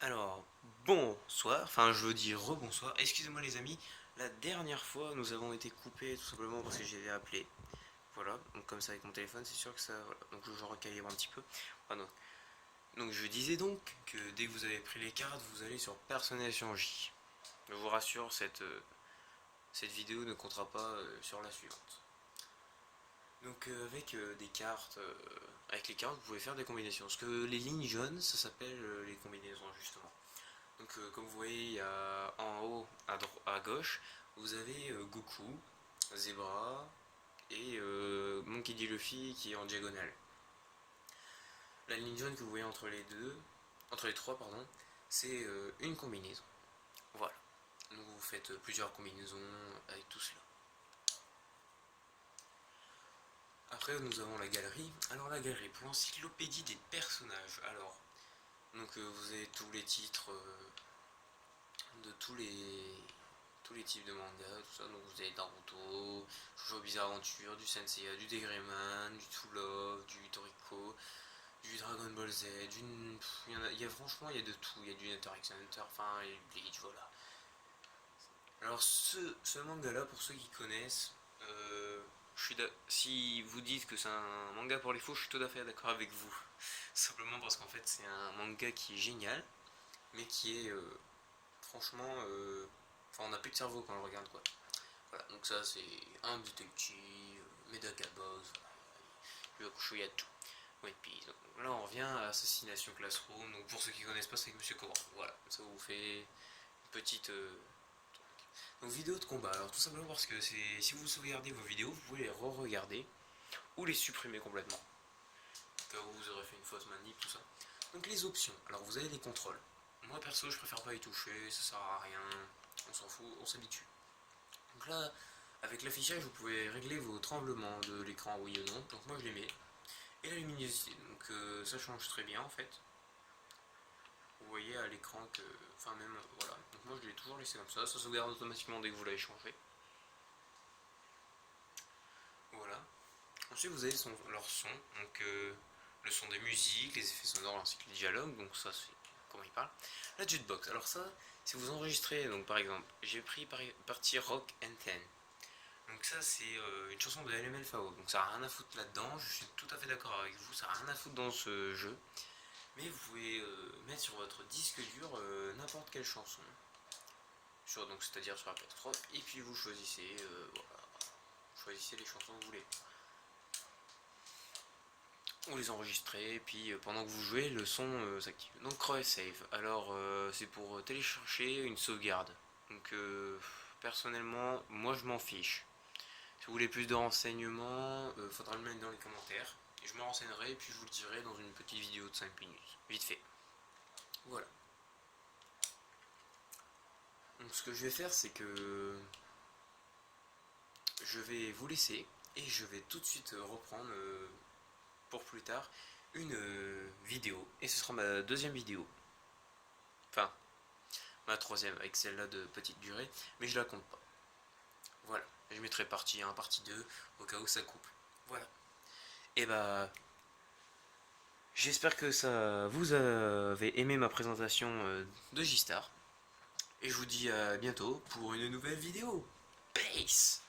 Alors, bonsoir, enfin je veux dire rebonsoir, excusez-moi les amis, la dernière fois nous avons été coupés tout simplement parce que j'avais appelé, voilà, donc comme ça avec mon téléphone c'est sûr que ça, voilà, donc je recalibre un petit peu, voilà, donc je disais donc que dès que vous avez pris les cartes, vous allez sur personnalisation J. Je vous rassure, cette vidéo ne comptera pas sur la suivante. Donc avec des cartes, avec les cartes vous pouvez faire des combinaisons, parce que les lignes jaunes ça s'appelle les combinaisons justement. Donc comme vous voyez, il y a en haut à gauche, vous avez Goku, Zebra et Monkey D. Luffy qui est en diagonale. La ligne jaune que vous voyez entre les trois, pardon, c'est une combinaison. Voilà. Donc vous faites plusieurs combinaisons avec tout cela. Après nous avons la galerie. Alors la galerie pour l'encyclopédie des personnages. Alors donc vous avez tous les titres de tous les types de mangas, tout ça. Donc vous avez Naruto, Jojo Bizarre Adventure, du Senseiya, du Degreman, du True Love, du Toriko, du Dragon Ball Z, franchement il y a de tout, il y a du Hunter x Hunter, enfin et Bleach, voilà. Alors ce manga là, pour ceux qui connaissent, si vous dites que c'est un manga pour les faux, je suis tout à fait d'accord avec vous. Simplement parce qu'en fait c'est un manga qui est génial, mais qui est franchement, enfin on n'a plus de cerveau quand on le regarde quoi. Voilà, donc ça c'est un détective, Medagaboss, il y a tout. Oui, puis là on revient à Assassination Classroom, donc pour ceux qui connaissent pas c'est avec Monsieur Cobra. Voilà, ça vous fait une petite... donc vidéo de combat, alors tout simplement parce que si vous sauvegardez vos vidéos, vous pouvez les re-regarder ou les supprimer complètement. Au cas où vous aurez fait une fausse manip, tout ça. Donc les options, alors vous avez les contrôles. Moi perso je préfère pas y toucher, ça sert à rien, on s'en fout, on s'habitue. Donc là, avec l'affichage, vous pouvez régler vos tremblements de l'écran, oui ou non. Donc moi je les mets. Et la luminosité, donc ça change très bien en fait. Vous voyez à l'écran que, enfin même, voilà. Donc moi je l'ai toujours laissé comme ça sauvegarde automatiquement dès que vous l'avez changé. Voilà. Ensuite vous avez leur son, donc le son des musiques, les effets sonores ainsi que les dialogues, donc ça c'est comment il parle. La jukebox, alors ça, si vous enregistrez, donc par exemple, j'ai pris partie Rock and Ten. Donc ça c'est une chanson de LMFAO, donc ça n'a rien à foutre là-dedans, je suis tout à fait d'accord avec vous, ça n'a rien à foutre dans ce jeu. Mais vous pouvez mettre sur votre disque dur n'importe quelle chanson, donc c'est-à-dire sur la PS3, et puis vous choisissez, voilà, choisissez les chansons que vous voulez. Vous les enregistrez, et puis pendant que vous jouez, le son s'active. Donc Cross Save, alors c'est pour télécharger une sauvegarde. Donc personnellement, moi je m'en fiche. Si vous voulez plus de renseignements, faudra le mettre dans les commentaires. Et je me renseignerai et puis je vous le dirai dans une petite vidéo de 5 minutes. Vite fait. Voilà. Donc ce que je vais faire, c'est que je vais vous laisser et je vais tout de suite reprendre pour plus tard une vidéo. Et ce sera ma deuxième vidéo. Enfin, ma troisième avec celle-là de petite durée, mais je la compte pas. Voilà. Je mettrai partie 1, partie 2 au cas où ça coupe. Voilà. Et bah, j'espère que ça vous avez aimé ma présentation de J-Star. Et je vous dis à bientôt pour une nouvelle vidéo. Peace!